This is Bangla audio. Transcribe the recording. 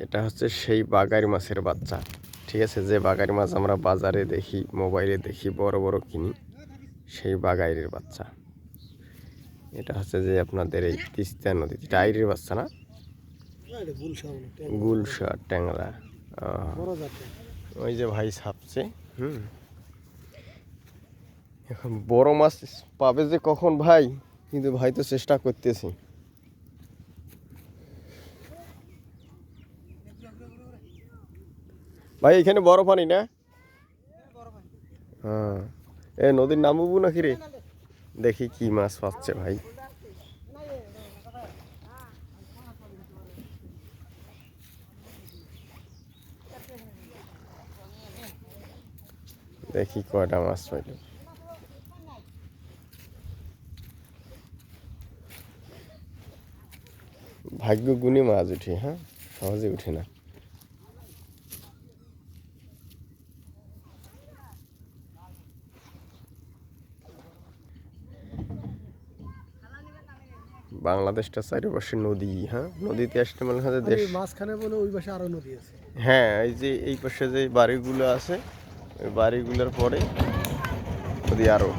এটা হচ্ছে সেই বাগারি মাছের বাচ্চা, ঠিক আছে? যে বাগারি মাছ আমরা বাজারে দেখি, মোবাইলে দেখি, বড় বড় কিনি, সেই বাগাইরের বাচ্চা। এটা হচ্ছে যে আপনাদের এই তিস্তা নদী, এটা আইরের বাচ্চা না, গুলশা ট্যাংরা। ওই যে ভাই ছাপছে। এখন বড় মাছ পাবে যে কখন ভাই, কিন্তু ভাই তো চেষ্টা করতেছি। ভাই এখানে বড় পানি না? হ্যাঁ, এ নদীর নামবো নাকি রে? দেখি কি মাছ পাচ্ছে ভাই। দেখি কয়টা মাছ পাইল। ভাগ্য গুণে মাছ উঠে, হ্যাঁ, সহজে উঠে না। বাংলাদেশটা চারিপাশে নদী, হ্যাঁ, নদীতে আসলে মনে হয় দেশ মাঝখানে বলে ওই পাশে আরো নদী আছে। হ্যাঁ, এই যে এই পাশে যে বাড়িগুলো আছে, ওই বাড়িগুলোর পরে নদী আরো।